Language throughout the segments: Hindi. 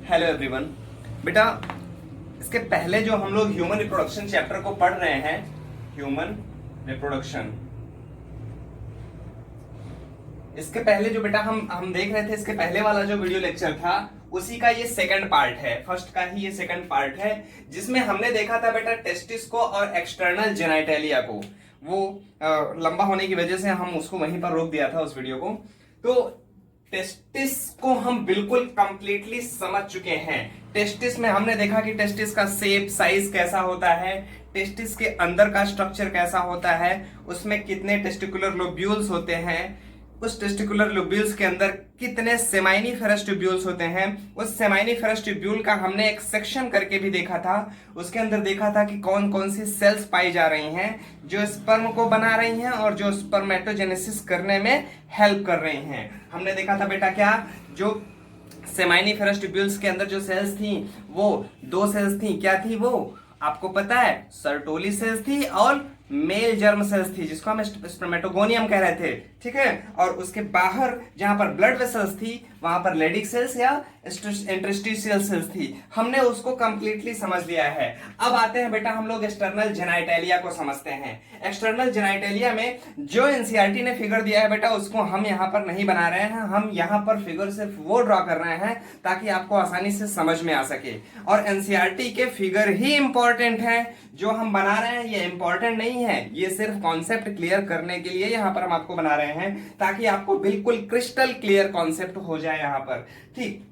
Hello everyone. बेटा, इसके पहले जो हम लोग ह्यूमन रिप्रोडक्शन चैप्टर को पढ़ रहे हैं, ह्यूमन रिप्रोडक्शन, इसके पहले जो बेटा हम देख रहे थे, इसके पहले वाला जो वीडियो लेक्चर था उसी का ये सेकंड पार्ट है। फर्स्ट का ही ये सेकंड पार्ट है, जिसमें हमने देखा था बेटा टेस्टिस को और एक्सटर्नल जेनाइटेलिया को। वो लंबा होने की वजह से हम उसको वहीं पर रोक दिया था उस वीडियो को। तो टेस्टिस को हम बिल्कुल कंप्लीटली समझ चुके हैं। टेस्टिस में हमने देखा कि टेस्टिस का शेप साइज कैसा होता है, टेस्टिस के अंदर का स्ट्रक्चर कैसा होता है, उसमें कितने टेस्टिकुलर लोब्यूल्स होते हैं, उस टेस्टिकुलर लोब्यूल्स के अंदर कितने सेमाइनिफेरस ट्यूब्यूल्स होते हैं। उस सेमाइनिफेरस ट्यूब्यूल का हमने एक सेक्शन करके भी देखा था। उसके अंदर देखा था कि कौन कौन सी सेल्स पाई जा रही हैं जो स्पर्म को बना रही हैं और जो स्पर्मेटोजेनेसिस करने में हेल्प कर रही हैं। हमने देखा था बेटा क्या, जो सेमाइनिफेरस ट्यूब्यूल्स के अंदर जो सेल्स थी वो दो सेल्स थी। क्या थी वो आपको पता है? सर्टोली सेल्स थी और मेल जर्म सेल्स थी, जिसको हम स्पर्मेटोगोनियम कह रहे थे। ठीक है। और उसके बाहर जहां पर ब्लड वेसल्स थी वहां पर लेडिक सेल्स या इंटरस्टिशियल सेल्स थी। हमने उसको कंप्लीटली समझ लिया है। अब आते हैं बेटा हम लोग एक्सटर्नल जेनाइटेलिया को समझते हैं। एक्सटर्नल जेनाइटेलिया में जो एनसीईआरटी ने फिगर दिया है बेटा, उसको हम यहां पर नहीं बना रहे हैं। हम यहां पर फिगर सिर्फ वो ड्रॉ कर रहे हैं ताकि आपको आसानी से समझ में आ सके। और एनसीईआरटी के फिगर ही इंपॉर्टेंट है, जो हम बना रहे हैं ये इंपॉर्टेंट नहीं है। ये सिर्फ कॉन्सेप्ट क्लियर करने के लिए यहां पर हम आपको बना रहे हैं, ताकि आपको बिल्कुल क्रिस्टल क्लियर कॉन्सेप्ट हो जाए यहां पर। ठीक,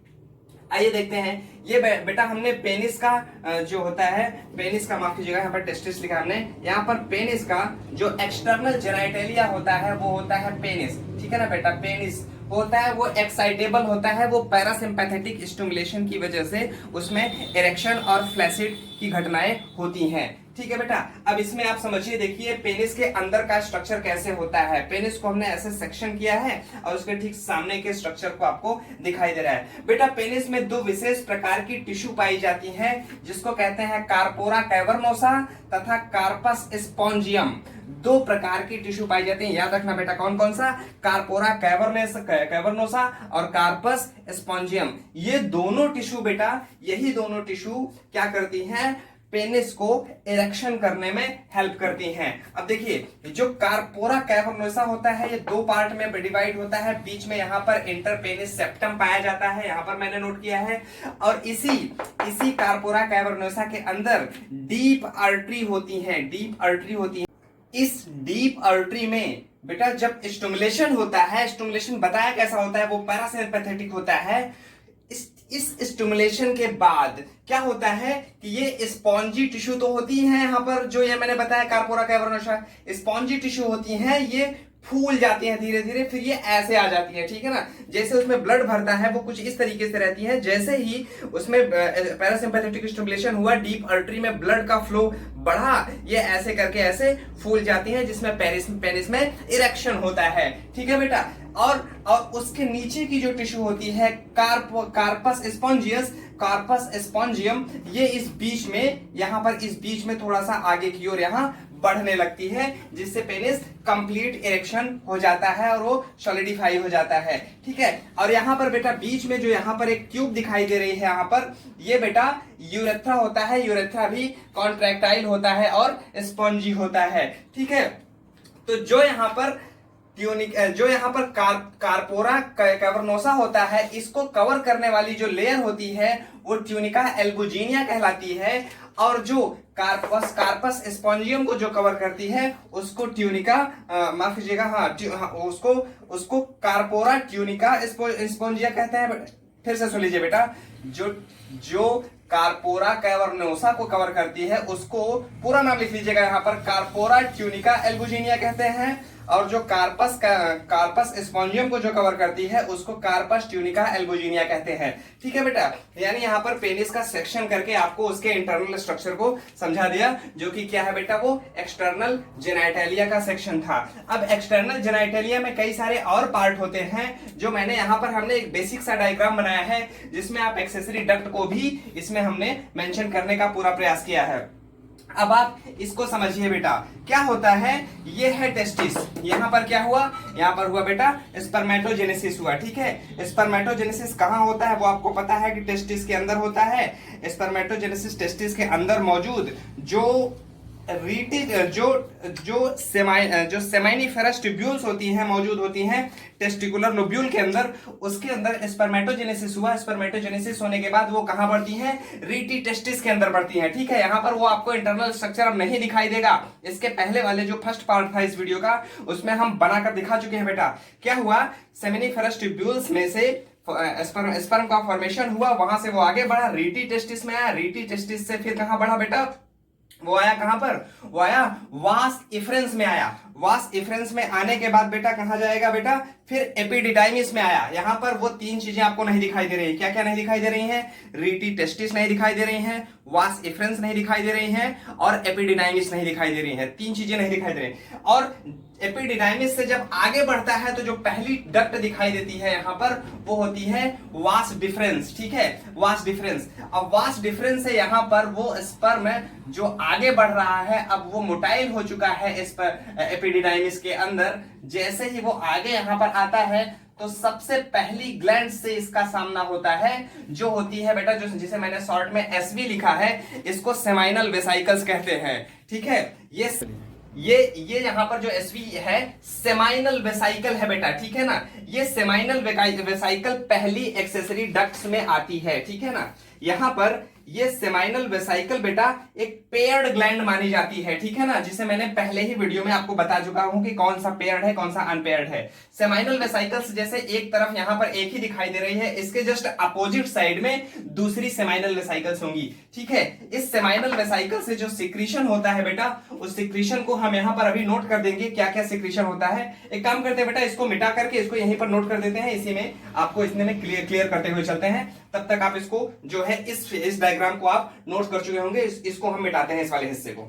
आइए देखते हैं। ये बेटा हमने पेनिस का जो होता है, पेनिस का माफ कीजिएगा, यहाँ पर टेस्टिस लिखा हमने, यहाँ पर पेनिस का जो एक्सटर्नल जेनाइटेलिया होता है वो होता है पेनिस। ठीक है ना बेटा, पेनिस होता है वो एक्साइटेबल होता है, वो पैरासिम्पैथेटिक स्टिमुलेशन की वजह से उसमें इरेक्शन और फ्लैसिड की घटनाएं होती हैं। ठीक है बेटा, अब इसमें आप समझिए, देखिए पेनिस के अंदर का स्ट्रक्चर कैसे होता है। पेनिस को हमने ऐसे सेक्शन किया है और उसके ठीक सामने के स्ट्रक्चर को आपको दिखाई दे रहा है। बेटा पेनिस में दो विशेष प्रकार की टिश्यू पाई जाती है, जिसको कहते हैं कार्पोरा कैवर्नोसा तथा कार्पस स्पॉन्जियम। दो प्रकार की टिश्यू पाई जाती है, याद रखना बेटा, कौन कौन सा? कार्पोरा कैवर्नोसा और कार्पस स्पॉन्जियम। ये दोनों टिश्यू बेटा, यही दोनों टिश्यू क्या करती हैं? पेनिस को इरेक्शन करने में हेल्प करती हैं। अब देखिए, जो कार्पोरा कैवर्नोसा होता है ये दो पार्ट में डिवाइड होता है। बीच में यहाँ पर इंटरपेनिस सेप्टम पाया जाता है, यहाँ पर मैंने नोट किया है। और इसी कार्पोरा कैवर्नोसा के अंदर डीप आर्टरी होती है, डीप आर्टरी होती है। इस डीप आर्टरी में बेटा जब स्टिमुलेशन होता है, स्टिमुलेशन बताया कैसा होता है, वो पैरासिम्पैथेटिक होता है। इस स्टिमुलेशन के बाद क्या होता है कि ये स्पॉन्जी टिश्यू तो होती है, यहाँ पर जो ये मैंने बताया कार्पोरा कैवर्नोसा स्पॉन्जी टिश्यू होती हैं, ये फूल जाती हैं धीरे धीरे, फिर ये ऐसे आ जाती है। ठीक है ना, जैसे उसमें ब्लड भरता है वो कुछ इस तरीके से रहती है। जैसे ही उसमें पैरासिम्पैथेटिक स्टिमुलेशन हुआ, डीप आर्टरी में ब्लड का फ्लो बढ़ा, ये ऐसे करके ऐसे फूल जाती है, जिसमें पेनिस में इरेक्शन होता है। ठीक है बेटा, और उसके नीचे की जो टिश्यू होती है कार्पस स्पॉन्जियस, कार्पस स्पॉन्जियम, ये इस बीच में, यहाँ पर इस बीच में थोड़ा सा आगे की ओर यहाँ बढ़ने लगती है, जिससे पेनिस कंप्लीट इरेक्शन हो जाता है और वो सॉलिडिफाई हो जाता है। ठीक है, और यहाँ पर बेटा बीच में जो यहाँ पर एक ट्यूब दिखाई दे रही है, यहाँ पर ये बेटा यूरेथ्रा होता है। यूरेथ्रा भी कॉन्ट्रैक्टाइल होता है और स्पॉन्जी होता है। ठीक है, तो जो यहाँ पर कार्पोरा कैवर्नोसा होता है, इसको कवर करने वाली जो लेयर होती है वो ट्यूनिका एल्बुजिनिया कहलाती है। और जो कार्पस स्पॉन्जियम को जो कवर करती है उसको ट्यूनिका, माफ कीजिएगा, उसको कार्पोरा ट्यूनिका स्पॉन्जिया कहते हैं। फिर से सुन लीजिए बेटा, जो कार्पोरा कैवर्नोसा को कवर करती है उसको पूरा नाम लिख लीजिएगा, यहाँ पर कार्पोरा ट्यूनिका एल्बुजिनिया कहते हैं। और जो कार्पस स्पॉन्जियम को जो कवर करती है उसको कार्पस ट्यूनिका एल्बुजिनिया कहते हैं। ठीक है बेटा, यानी यहाँ पर पेनिस का सेक्शन करके आपको उसके इंटरनल स्ट्रक्चर को समझा दिया, जो कि क्या है बेटा, वो एक्सटर्नल जेनाइटेलिया का सेक्शन था। अब एक्सटर्नल जेनाइटेलिया में कई सारे और पार्ट होते हैं, जो मैंने यहाँ पर हमने एक बेसिक सा डायग्राम बनाया है, जिसमें आप एक्सेसरी डक्ट को भी इसमें हमने मेंशन करने का पूरा प्रयास किया है। अब आप इसको समझिए बेटा, क्या होता है, ये है टेस्टिस, यहां पर क्या हुआ, यहां पर हुआ बेटा स्पर्मेटोजेनेसिस हुआ, ठीक है। स्पर्मेटोजेनेसिस कहां होता है वो आपको पता है कि टेस्टिस के अंदर होता है। स्पर्मेटोजेनेसिस टेस्टिस के अंदर मौजूद जो जो सेमाइनिफेरस ट्यूब्यूल्स होती हैं, मौजूद होती हैं टेस्टिकुलर लोब्यूल के अंदर, उसके अंदर स्पर्मेटोजेनेसिस हुआ। स्पर्मेटोजेनेसिस होने के बाद वो कहां बढ़ती हैं, रीटी टेस्टिस के अंदर बढ़ती हैं, ठीक है। यहां पर वो आपको इंटरनल स्ट्रक्चर अब नहीं दिखाई देगा। इसके पहले वाले जो फर्स्ट पार्ट था इस वीडियो का, उसमें हम बनाकर दिखा चुके हैं बेटा। क्या हुआ, सेमिनिफेरस ट्यूब्यूल्स में से स्पर्म का फॉर्मेशन हुआ, वहां से वो आगे बढ़ा, रीटी टेस्टिस में आया, रीटी टेस्टिस से फिर कहां बढ़ा बेटा, वो आया कहां पर, वो आया वास इफरेंस में आया। वास इफरेंस में आने के बाद बेटा कहां जाएगा बेटा, फिर एपिडिडाइमिस में आया। यहां पर वो तीन चीजें आपको नहीं दिखाई दे रही, क्या क्या नहीं दिखाई दे रही हैं, रीटी टेस्टिस नहीं दिखाई दे रही हैं, वास इफरेंस नहीं दिखाई दे रही हैं, और एपिडिडाइमिस नहीं दिखाई दे रही हैं। तीन चीजें नहीं दिखाई दे रही। और एपिडिडाइमिस से जब आगे बढ़ता है तो जो पहली डक्ट दिखाई देती है यहां पर, वो होती है वास डिफरेंस, ठीक है, वास डिफरेंस। अब वास डिफरेंस से यहां पर वो स्पर्म जो आगे बढ़ रहा है, अब वो मोटाइल हो चुका है इस पर एपिडिडाइमिस के अंदर। जैसे ही वो आगे यहां पर आता है तो सबसे पहली ग्लैंड से इसका सामना होता है, जो होती है बेटा, जो जिसे मैंने शॉर्ट में एसवी लिखा है, इसको सेमाइनल वेसाइकल्स कहते हैं, ठीक है। ये यहां पर जो एसवी है सेमाइनल वेसाइकल है बेटा, ठीक है ना। ये सेमाइनल वेसाइकल पहली एक्सेसरी डक्ट्स में आती है, ठीक है ना। यहां पर ये सेमाइनल वेसाइकल बेटा एक पेयर्ड ग्लैंड मानी जाती है, ठीक है ना, जिसे मैंने पहले ही वीडियो में आपको बता चुका हूं कि कौन सा पेयर्ड है कौन सा अनपेयर्ड है। सेमाइनल वेसाइकल्स जैसे एक तरफ यहां पर एक ही दिखाई दे रही है, इसके जस्ट अपोजिट साइड में दूसरी सेमाइनल वेसाइकल्स होंगी, ठीक है। इस सेमाइनल वेसाइकल से जो सिक्रीशन होता है बेटा, उस सिक्रीशन को हम यहां पर अभी नोट कर देंगे, क्या क्या सिक्रीशन होता है। एक काम करते हैं बेटा, इसको मिटा करके इसको यहीं पर नोट कर देते हैं, इसी में आपको इसमें में क्लियर करते हुए चलते हैं। तब तक आप इसको जो है इस डायग्राम को आप नोट कर चुके होंगे। इसको हम मिटाते हैं, इस वाले हिस्से को।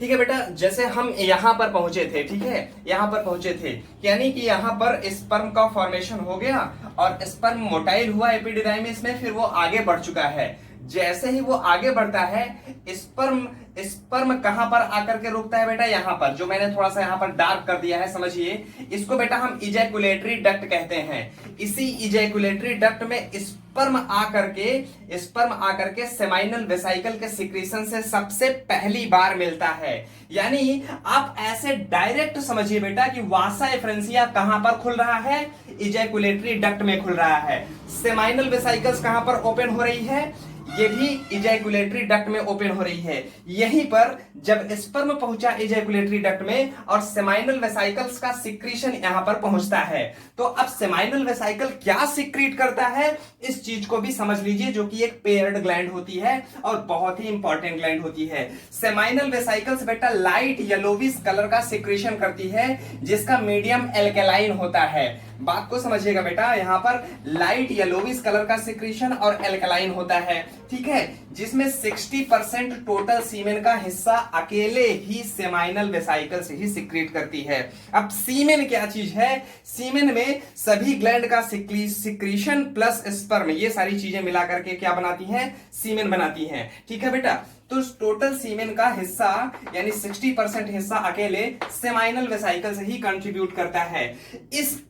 ठीक है बेटा, जैसे हम यहां पर पहुंचे थे, ठीक है, यहां पर पहुंचे थे, यानी कि यहां पर स्पर्म का फॉर्मेशन हो गया और स्पर्म मोटाइल हुआ एपिडिडाइमिस में, फिर वो आगे बढ़ चुका है। जैसे ही वो आगे बढ़ता है, स्पर्म कहां पर आकर के रुकता है बेटा, यहां पर, जो मैंने थोड़ा सा यहां पर डार्क कर दिया है, समझिए। इसको बेटा हम इजैकुलेटरी डक्ट कहते हैं। इसी इजैकुलेटरी डक्ट में स्पर्म आकर के सेमाइनल वेसाइकल के सिक्रीशन से सबसे पहली बार मिलता है। यानी आप ऐसे डायरेक्ट समझिए बेटा कि वासा एफरेंसिया कहां पर खुल रहा है, इजैकुलेटरी डक्ट में खुल रहा है। सेमाइनल वेसाइकल्स कहां पर ओपन हो रही है, ये भी इजैकुलेटरी डक्ट में ओपन हो रही है। यहीं पर जब स्पर्म पहुंचा इजैकुलेटरी डक्ट में और सेमाइनल वेसाइकल्स का सिक्रीशन यहां पर पहुंचता है, तो अब सेमाइनल वेसाइकल क्या सिक्रीट करता है, इस चीज को भी समझ लीजिए, जो कि एक पेयर्ड ग्लैंड होती है और बहुत ही इंपॉर्टेंट ग्लैंड होती है। सेमाइनल वेसाइकल्स बेटा लाइट येलोविश कलर का सिक्रीशन करती है, जिसका मीडियम एल्केलाइन होता है। बात को समझिएगा बेटा, यहां पर लाइट येलोविश कलर का सिक्रीशन और एल्कलाइन होता है, ठीक है, जिसमें 60% टोटल सीमेन का हिस्सा अकेले ही सेमाइनल वेसाइकल से ही सिक्रीट करती है। अब सीमेन क्या चीज है, सीमेन में सभी ग्लैंड का सिक्रीशन प्लस स्पर्म, ये सारी चीजें मिला करके क्या बनाती हैं, सीमेन बनाती हैं, ठीक है बेटा। तो टोटल सीमेन का हिस्सा यानी 60% हिस्सा अकेले सेमाइनल वेसाइकल से ही कंट्रीब्यूट करता है। इस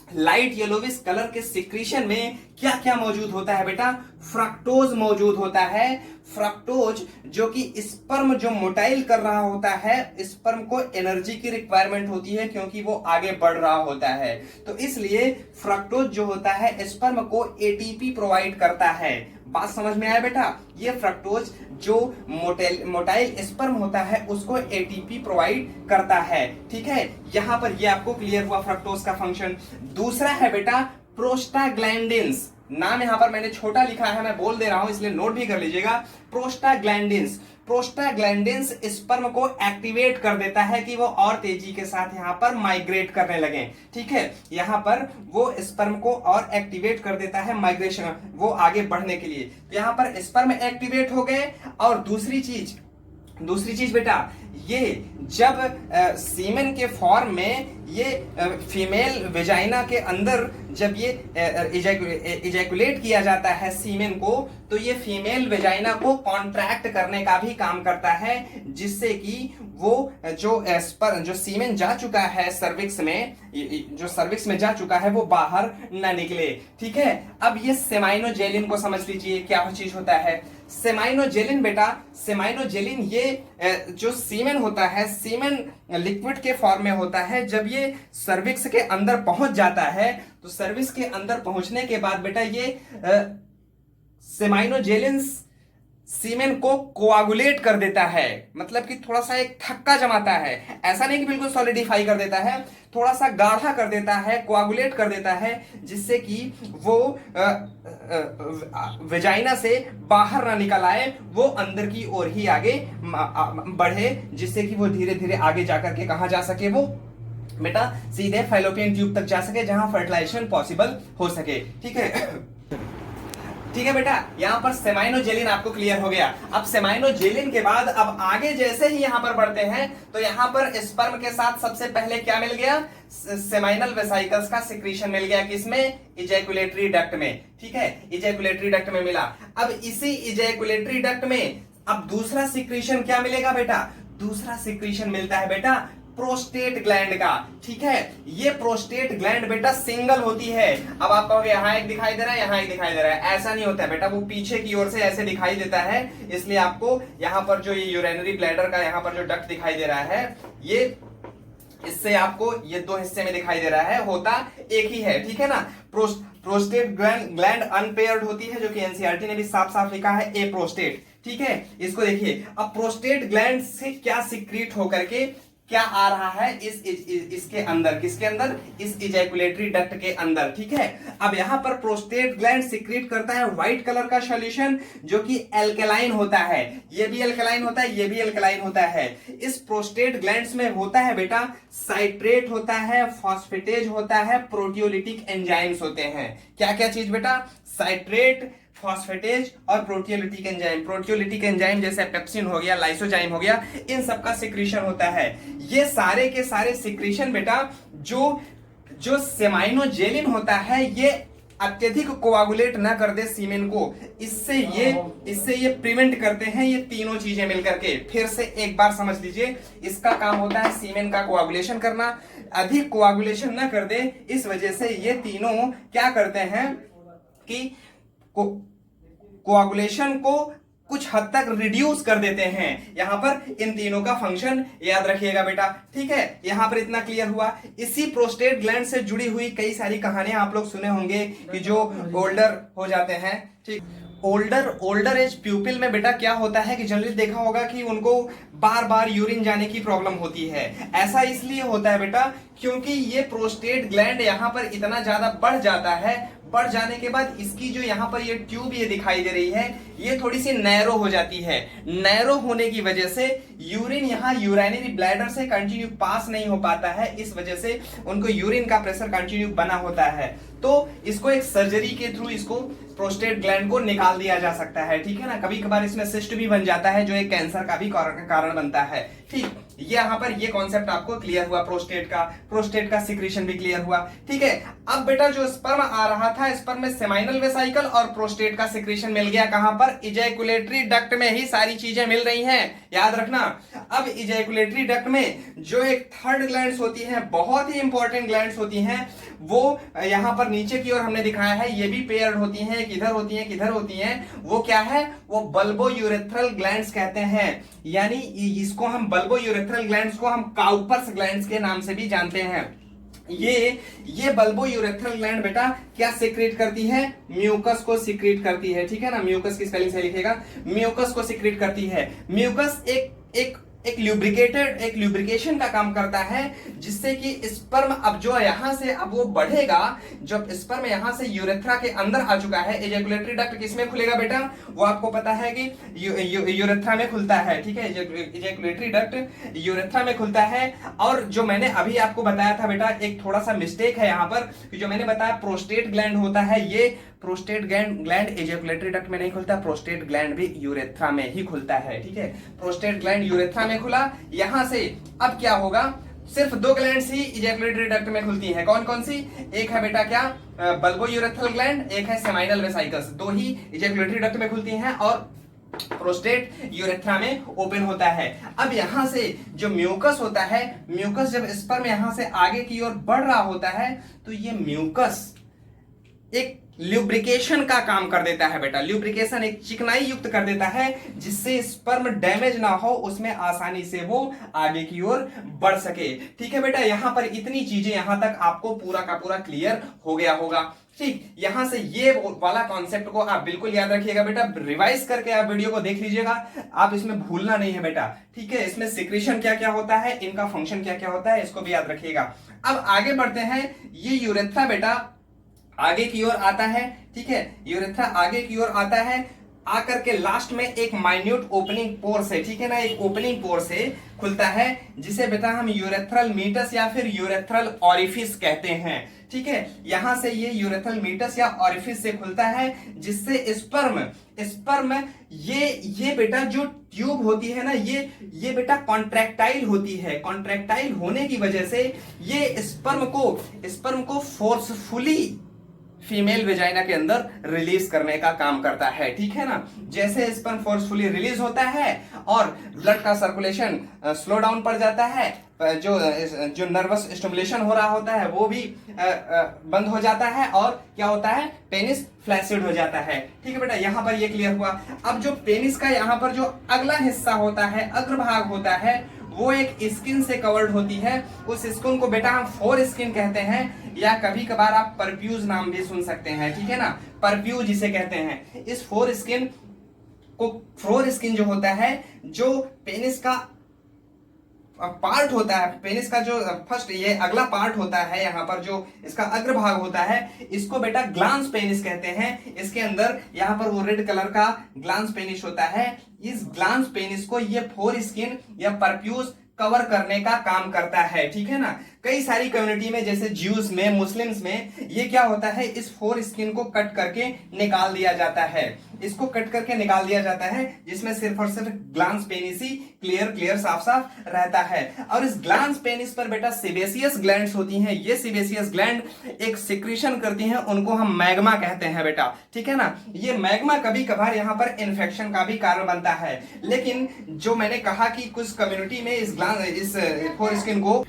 लाइट येलोविश कलर के सिक्रीशन में क्या क्या मौजूद होता है बेटा, फ्रक्टोज मौजूद होता है। फ्रक्टोज जो कि स्पर्म जो मोटाइल कर रहा होता है, स्पर्म को एनर्जी की रिक्वायरमेंट होती है क्योंकि वो आगे बढ़ रहा होता है, तो इसलिए फ्रक्टोज जो होता है स्पर्म को एटीपी प्रोवाइड करता है। बात समझ में आया बेटा, ये फ्रक्टोज जो मोटाइल स्पर्म होता है उसको एटीपी प्रोवाइड करता है, ठीक है। यहां पर ये आपको क्लियर हुआ फ्रक्टोज का फंक्शन। दूसरा है बेटा प्रोस्टाग्लैंडिन्स, नाम यहां पर मैंने छोटा लिखा है, मैं बोल दे रहा हूं इसलिए नोट भी कर लीजिएगा। प्रोस्टाग्लैंडिन्स, प्रोस्टाग्लैंडिन्स स्पर्म को एक्टिवेट कर देता है कि वो और तेजी के साथ यहां पर माइग्रेट करने लगे, ठीक है। यहां पर वो स्पर्म को और एक्टिवेट कर देता है माइग्रेशन, वो आगे बढ़ने के लिए। यहां पर स्पर्म एक्टिवेट हो गए और दूसरी चीज दूसरी चीज बेटा, ये जब सीमेन के फॉर्म में ये फीमेल वेजाइना के अंदर जब ये इजैकुलेट किया जाता है सीमेन को, तो ये फीमेल वेजाइना को कॉन्ट्रैक्ट करने का भी काम करता है, जिससे कि वो जो सीमेन जा चुका है सर्विक्स में, जो सर्विक्स में जा चुका है वो बाहर ना निकले। ठीक है, अब ये सेमाइनोजेलिन को समझ लीजिए क्या चीज होता है। सेमाइनोजेलिन बेटा, सेमाइनोजेलिन ये जो सीमेन होता है, सीमेन लिक्विड के फॉर्म में होता है। जब ये सर्विक्स के अंदर पहुंच जाता है, तो सर्विक्स के अंदर पहुंचने के बाद बेटा ये सेमाइनोजेलिन सीमेन को कोआगुलेट कर देता है, मतलब कि थोड़ा सा एक थक्का जमाता है। ऐसा नहीं कि बिल्कुल सॉलिडिफाई कर देता है, थोड़ा सा गाढ़ा कर देता है, कोआगुलेट कर देता है, जिससे कि वो वेजाइना से बाहर ना निकल आए, वो अंदर की ओर ही आगे बढ़े, जिससे कि वो धीरे धीरे आगे जाकर के कहां जा सके, वो बेटा सीधे फैलोपियन ट्यूब तक जा सके, जहां फर्टिलाइजेशन पॉसिबल हो सके। ठीक है, ठीक है बेटा, यहां पर सेमाइनोजेलिन आपको क्लियर हो गया। अब सेमाइनोजेलिन के बाद अब आगे जैसे ही यहां पर बढ़ते हैं, तो यहां पर स्पर्म के साथ सबसे पहले क्या मिल गया, सेमाइनल वेसाइकल्स का सिक्रीशन मिल गया, किसमें, इजैकुलेटरी डक्ट में। ठीक है, इजैकुलेटरी डक्ट में मिला। अब इसी इजैकुलेटरी डक्ट में अब दूसरा सिक्रीशन क्या मिलेगा बेटा, दूसरा सिक्रीशन मिलता है बेटा प्रोस्टेट ग्लैंड का। ठीक है, ये प्रोस्टेट ग्लैंड बेटा सिंगल होती है। अब आप कहोगे यहाँ एक दिखाई दे रहा है, यहाँ एक दिखाई दे रहा है, ऐसा नहीं होता है बेटा, वो पीछे की ओर से ऐसे दिखाई देता है, इसलिए आपको यहाँ पर जो ये यूरिनरी ब्लैडर का यहाँ पर जो डक्ट दिखाई दे रहा है, ये इससे आपको ये दो हिस्से में दिखाई दे रहा है, होता एक ही है। ठीक है ना, प्रोस्टेट ग्लैंड अनपेयर्ड होती है, जो कि एनसीईआरटी ने भी साफ साफ लिखा है, ए प्रोस्टेट। ठीक है, इसको देखिए, अब प्रोस्टेट ग्लैंड से क्या सिक्रीट होकर के क्या आ रहा है इसके अंदर, किसके अंदर, इस इजैकुलेटरी डक्ट के अंदर। ठीक है, अब यहां पर प्रोस्टेट ग्लैंड सिक्रीट करता है व्हाइट कलर का सॉल्यूशन, जो कि एल्कलाइन होता है। ये भी एल्कलाइन होता है, ये भी एल्कलाइन होता है। इस प्रोस्टेट ग्लैंड्स में होता है बेटा साइट्रेट होता है, फॉस्फेटेज होता है, प्रोटियोलिटिक एंजाइम्स होते हैं। क्या क्या चीज बेटा, साइट्रेट, फॉस्फेटेज और प्रोटियोलिटिक एंजाइम। प्रोटियोलिटिक एंजाइम जैसे पेप्सिन हो गया, लाइसोजाइम हो गया, इन सब का सिक्रीशन होता है। ये सारे के सारे सिक्रीशन बेटा जो सेमाइनोजेलिन होता है, ये अत्यधिक कोआगुलेट ना कर दे सीमेन को, इससे ये प्रिवेंट करते हैं, ये तीनों चीजें मिलकर के। फिर से एक बार समझ लीजिए, इसका काम होता है सीमेन का कोआगुलेशन करना, अधिक कोआगुलेशन ना कर दे, इस वजह से ये तीनों क्या करते हैं कि कोआगुलेशन को कुछ हद तक रिड्यूस कर देते हैं। यहां पर इन तीनों का फंक्शन याद रखिएगा बेटा। ठीक है, यहां पर इतना क्लियर हुआ। इसी प्रोस्टेट ग्लैंड से जुड़ी हुई कई सारी कहानियां आप लोग सुने होंगे कि जो ओल्डर हो जाते हैं, ठीक, ओल्डर एज प्यूपिल में बेटा क्या होता है कि जनरली देखा होगा कि उनको बार बार यूरिन जाने की प्रॉब्लम होती है। ऐसा इसलिए होता है बेटा क्योंकि ये प्रोस्टेट ग्लैंड यहां पर इतना ज्यादा बढ़ जाता है, बढ़ जाने के बाद इसकी जो यहाँ पर ये ट्यूब ये दिखाई दे रही है, ये थोड़ी सी नैरो हो जाती है। नैरो होने की वजह से यूरिन यहाँ यूरिनरी ब्लैडर से कंटिन्यू पास नहीं हो पाता है, इस वजह से उनको यूरिन का प्रेशर कंटिन्यू बना होता है। तो इसको एक सर्जरी के थ्रू इसको प्रोस्टेट ग्लैंड को निकाल दिया जा सकता है। ठीक है ना, कभी कभार इसमें सिस्ट भी बन जाता है, जो एक कैंसर का भी कारण बनता है। ठीक, ये यहाँ पर ये कॉन्सेप्ट आपको क्लियर हुआ, प्रोस्टेट का सिक्रीशन भी क्लियर हुआ। ठीक है, अब बेटा जो स्पर्म आ रहा था, स्पर्म में सेमाइनल वेसाइकल और प्रोस्टेट का सिक्रीशन मिल गया, कहां पर, इजैकुलेटरी डक्ट में ही सारी चीजें मिल रही हैं, याद रखना। अब इजैकुलेटरी डक्ट में जो एक थर्ड ग्लैंड्स होती हैं, बहुत ही इंपॉर्टेंट ग्लैंड्स होती हैं, वो यहां पर नीचे की ओर हमने दिखाया है, ये भी पेयर्ड होती हैं, किधर होती हैं, किधर होती हैं, वो क्या है, वो बल्बो यूरेथ्रल ग्लैंड्स कहते हैं। यानी इसको हम बल्बो यूरेथ्रल ग्लैंड्स को हम काउपर्स ग्लैंड्स के नाम से भी जानते हैं। ये बल्बो यूरेथ्रल ग्लैंड बेटा क्या सिक्रीट करती है, म्यूकस को सिक्रीट करती है। ठीक है ना, म्यूकस की स्पेलिंग से लिखेगा, म्यूकस को सिक्रीट करती है। म्यूकस एक ल्यूब्रिकेशन का काम करता है, जिससे कि स्पर्म अब जो यहां से अब वो बढ़ेगा। जब स्पर्म यहां से यूरेथ्रा के अंदर आ चुका है, एजैकुलेटरी डक्ट किसमें खुलेगा बेटा? वो आपको पता है कि यूरेथ्रा में खुलता है, ठीक है। एजैकुलेटरी डक्ट यूरेथ्रा में खुलता है। और जो मैंने अभी आपको बताया था बेटा, एक थोड़ा सा मिस्टेक है यहां पर, जो मैंने बताया प्रोस्टेट ग्लैंड होता है, ये प्रोस्टेट ग्लैंड एजैकुलेटरी डक्ट में नहीं खुलता, प्रोस्टेट ग्लैंड भी यूरेथ्रा में ही खुलता है, ठीक है। प्रोस्टेट ग्लैंड यूरेथ्रा में खुला, यहां से अब क्या होगा, सिर्फ 2 ग्लैंड्स ही इजैकुलेटरी डक्ट में खुलती हैं। कौन कौन सी? एक है बेटा क्या, बल्बो यूरेथ्रल ग्लैंड, एक है सेमाइनल वेसाइकस। 2 ही इजैकुलेटरी डक्ट में खुलती हैं और प्रोस्टेट यूरेथ्रा में ओपन होता है। अब यहां से जो म्यूकस होता है, म्यूकस जब स्पर्म यहां से आगे की ओर बढ़ रहा होता है, तो ये म्यूकस एक ल्यूब्रिकेशन का काम कर देता है बेटा। ल्यूब्रिकेशन एक चिकनाई युक्त कर देता है, जिससे स्पर्म डैमेज ना हो, उसमें आसानी से वो आगे की ओर बढ़ सके, ठीक है बेटा। यहां पर इतनी चीजें यहां तक आपको पूरा का पूरा क्लियर हो गया होगा, ठीक। यहां से ये वाला कॉन्सेप्ट को आप बिल्कुल याद रखिएगा बेटा, रिवाइज करके आप वीडियो को देख लीजिएगा, आप इसमें भूलना नहीं है बेटा, ठीक है। इसमें सिक्रीशन क्या क्या होता है, इनका फंक्शन क्या क्या होता है, इसको भी याद रखिएगा। अब आगे बढ़ते हैं। ये यूरेथ्रा बेटा आगे की ओर आता है, ठीक है। यूरेथ्रा आगे की ओर आता है, आकर के लास्ट में एक माइन्यूट ओपनिंग पोर से, ठीक है ना, एक ओपनिंग पोर से खुलता है, जिसे बेटा हम यूरेथ्रल मीटस या फिर यूरेथ्रल ऑरिफिस कहते हैं, ठीक है। यहां से ये यूरेथ्रल मीटस या ऑरिफिस से खुलता है, जिससे स्पर्म ये बेटा जो ट्यूब होती है ना, ये बेटा कॉन्ट्रैक्टाइल होती है। कॉन्ट्रैक्टाइल होने की वजह से ये स्पर्म को फोर्सफुली फीमेल वेजाइना के अंदर रिलीज करने का काम करता है, ठीक है ना। जैसे स्पर्म फोर्सफुली रिलीज होता है और ब्लड का सर्कुलेशन स्लो डाउन पड़ जाता है, जो नर्वस स्टिमुलेशन हो रहा होता है वो भी बंद हो जाता है, और क्या होता है, पेनिस फ्लैसिड हो जाता है, ठीक है बेटा। यहां पर ये क्लियर हुआ। अब जो पेनिस का यहां पर जो अगला हिस्सा होता है, अग्रभाग होता है, वो एक स्किन से कवर्ड होती है। उस स्किन को बेटा हम फोर स्किन कहते हैं, या कभी कभार आप परफ्यूज नाम भी सुन सकते हैं, ठीक है ना, परफ्यूज इसे कहते हैं। इस फोर स्किन जो होता है, जो पेनिस का पार्ट होता है, पेनिस का जो फर्स्ट ये अगला पार्ट होता है, यहाँ पर जो इसका अग्रभाग होता है, इसको बेटा ग्लांस पेनिस कहते हैं। इसके अंदर यहाँ पर वो रेड कलर का ग्लांस पेनिस होता है। इस ग्लांस पेनिस को ये फोर स्किन या परफ्यूज कवर करने का काम करता है, ठीक है ना। कई सारी कम्युनिटी में, जैसे ज्यूस में, मुस्लिम्स में, ये क्या होता है, इस फोर स्किन को कट करके निकाल दिया जाता है। इसको कट करके निकाल दिया जाता है, जिसमें सिर्फ और सिर्फ ग्लांस पेनिस ही क्लियर साफ रहता है। और इस ग्लांस पेनिस पर बेटा सेबेसियस ग्लैंड्स होती हैं। ये सेबेसियस ग्लैंड एक सिक्रीशन करती हैं, उनको हम मैग्मा कहते हैं बेटा, ठीक है ना। ये मैग्मा कभी कभार यहाँ पर इन्फेक्शन का भी कारण बनता है। लेकिन जो मैंने कहा कि कुछ कम्युनिटी में इस फोर स्किन को,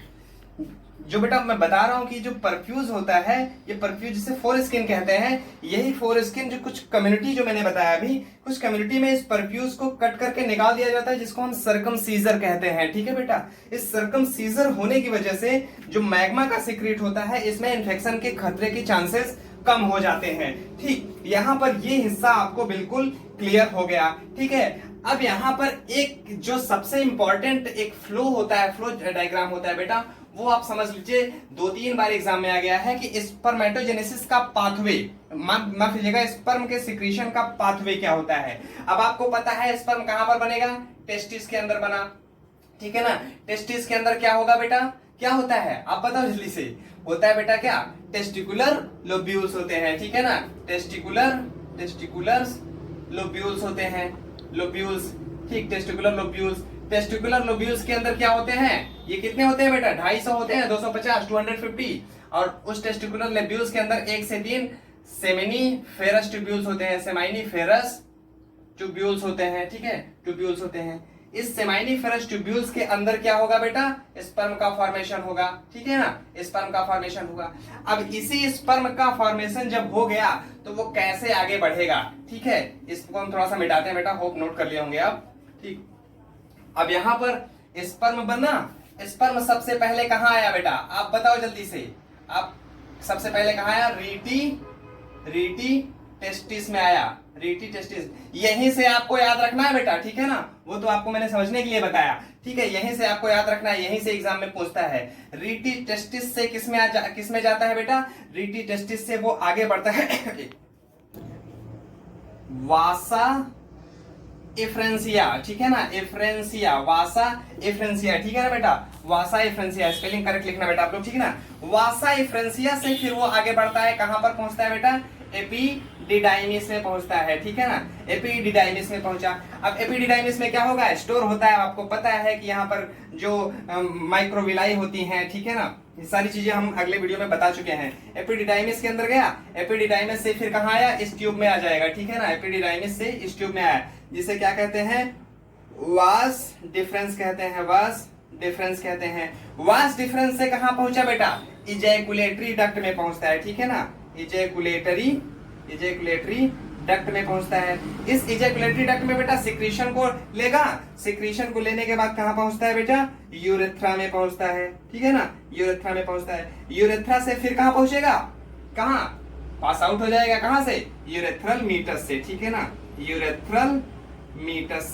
जो बेटा मैं बता रहा हूं कि जो परफ्यूज होता है, ये परफ्यूज जिसे फोर स्किन कहते हैं, यही फोर स्किन जो कुछ कम्युनिटी जो मैंने बताया अभी, कुछ कम्युनिटी में इस परफ्यूज को कट करके निकाल दिया जाता है, जिसको हम सर्कमसीजर कहते हैं, ठीक है बेटा। इस सर्कमसीजर होने की वजह से जो मैग्मा का सीक्रेट होता है, इसमें इन्फेक्शन के खतरे की चांसेस कम हो जाते हैं, ठीक। यहां पर ये हिस्सा आपको बिल्कुल क्लियर हो गया, ठीक है। अब यहां पर एक जो सबसे इंपॉर्टेंट एक फ्लो होता है, फ्लो डायग्राम होता है बेटा, वो आप समझ लीजिए 2-3 बार एग्जाम में आ गया है कि स्पर्मेटोजेनेसिस का पाथवे, माफ कीजिएगा, स्पर्म के सिक्रीशन का पाथवे क्या होता है। अब आपको पता है स्पर्म कहां पर बनेगा, टेस्टिस के अंदर बना, ठीक है ना। टेस्टिस के अंदर क्या होगा बेटा, क्या होता है आप बताओ जल्दी से, होता है बेटा क्या, टेस्टिकुलर लोब्यूल्स होते हैं, ठीक है ना। टेस्टिकुलर लोब्यूल्स होते हैं, लोब्यूल्स, ठीक, टेस्टिकुलर लोब्यूल्स। टेस्टिकुलर लोब्यूल्स के अंदर क्या होते हैं, ये कितने होते हैं बेटा, 250 होते हैं, 250, 250। और उस टेस्टिकुलर लोब्यूल्स के अंदर 1 से 3 सेमिनीफेरस ट्यूब्यूल्स होते हैं, सेमाइनीफेरस ट्यूब्यूल्स होते हैं, ठीक है, ट्यूब्यूल्स होते हैं। इस सेमाइनीफेरस ट्यूब्यूल्स के अंदर क्या होगा बेटा, स्पर्म का फॉर्मेशन होगा, ठीक है ना, स्पर्म का फॉर्मेशन होगा। अब इसी स्पर्म का फॉर्मेशन जब हो गया तो वो कैसे आगे बढ़ेगा, ठीक है। इसको हम थोड़ा सा मिटाते हैं बेटा, होप नोट कर लिए होंगे आप, ठीक। अब यहां पर स्पर्म बना, स्पर्म सबसे पहले कहां आया बेटा, आप बताओ जल्दी से, आप सबसे पहले कहां आया, रीटी टेस्टिस में आया, रीटी टेस्टिस, यहीं से आपको याद रखना है बेटा, ठीक है ना, वो तो आपको मैंने समझने के लिए बताया, ठीक है, यहीं से आपको याद रखना है, यहीं से एग्जाम में पूछता है। रीटी टेस्टिस से किसमें जाता है बेटा, रीटी टेस्टिस से वो आगे बढ़ता है वासा इफ्रेंसिया, ठीक है ना, इफ्रेंसिया, वासा इफ्रेंसिया, ठीक है ना बेटा, वासा इफ्रेंसिया, स्पेलिंग करेक्ट लिखना बेटा आप लोग, ठीक है ना। वासा इफ्रेंसिया से फिर वो आगे बढ़ता है, कहां पर पहुंचता है बेटा, एपिडिडाइमिस में पहुंचता है, ठीक है ना, एपिडिडाइमिस में पहुंचा। अब एपिडिडाइमिस में क्या होगा, स्टोर होता है, आपको पता है कि यहाँ पर जो माइक्रोविलाई होती हैं, ठीक है ना, ये सारी चीजें हम अगले वीडियो में बता चुके हैं। एपिडिडाइमिस के अंदर गया, एपिडिडाइमिस से फिर कहां आया, इस ट्यूब में आ जाएगा, ठीक है ना, एपिडिडाइमिस से इस ट्यूब में आया, जिसे क्या कहते हैं, वास डिफरेंस कहते हैं, वास डिफरेंस कहते हैं। वास डिफरेंस से कहां पहुंचा बेटा, इजैकुलेटरी डक्ट में पहुंचता है, ठीक है ना, इजैकुलेटरी डक्ट में पहुंचता है। इस इजैकुलेटरी डक्ट में बेटा सिक्रीशन को लेगा, सिक्रीशन को लेने के बाद कहां पहुंचता है बेटा, यूरेथ्रा में पहुंचता है, ठीक है ना, यूरेथ्रा में पहुंचता है। यूरेथ्रा से फिर कहां पहुंचेगा, कहां पास आउट हो जाएगा, कहां से, यूरेथ्रल मीटस से, ठीक है ना, यूरेथ्रल मीटस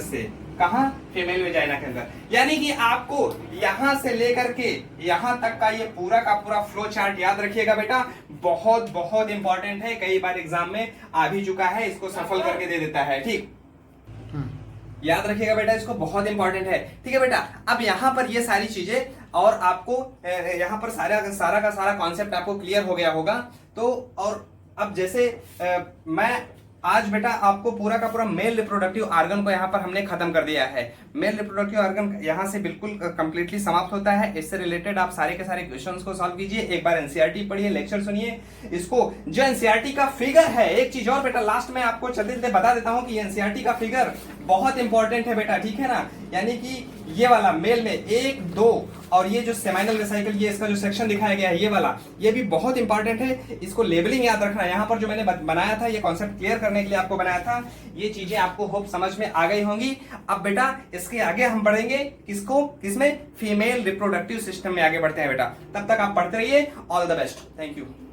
से कहा, फीमेल वेजाइना के अंदर। यानी कि आपको यहां से लेकर के यहां तक का ये पूरा का पूरा फ्लो चार्ट याद रखिएगा बेटा, बहुत बहुत इंपॉर्टेंट है, कई बार एग्जाम में आ भी चुका है, इसको सफल करके दे देता है, ठीक, याद रखिएगा बेटा, इसको बहुत इंपॉर्टेंट है, ठीक है बेटा। अब यहाँ पर ये सारी चीजें और आपको यहाँ पर सारा का सारा कॉन्सेप्ट आपको क्लियर हो गया होगा। तो और अब जैसे मैं आज बेटा आपको पूरा का पूरा मेल रिप्रोडक्टिव ऑर्गन को यहाँ पर हमने खत्म कर दिया है। मेल रिप्रोडक्टिव ऑर्गन यहाँ से बिल्कुल कंप्लीटली समाप्त होता है। इससे रिलेटेड आप सारे के सारे क्वेश्चंस को सॉल्व कीजिए, एक बार एनसीईआरटी पढ़िए, लेक्चर सुनिए, इसको जो एनसीईआरटी का फिगर है, एक चीज और बेटा लास्ट में आपको चलते चलते बता देता हूँ कि एनसीईआरटी का फिगर बहुत इंपॉर्टेंट है बेटा, ठीक है ना, यानी कि ये वाला मेल में 1, 2 और ये जो सेमाइनल वेसिकल, ये इसका जो सेक्शन दिखाया गया है ये वाला, ये भी बहुत इंपॉर्टेंट है, इसको लेबलिंग याद रखना है। यहाँ पर जो मैंने बनाया था, ये कॉन्सेप्ट क्लियर करने के लिए आपको बनाया था, ये चीजें आपको होप समझ में आ गई होंगी। अब बेटा इसके आगे हम बढ़ेंगे, किसमें, फीमेल रिप्रोडक्टिव सिस्टम में आगे बढ़ते हैं बेटा। तब तक आप पढ़ते रहिए, all the best, thank you.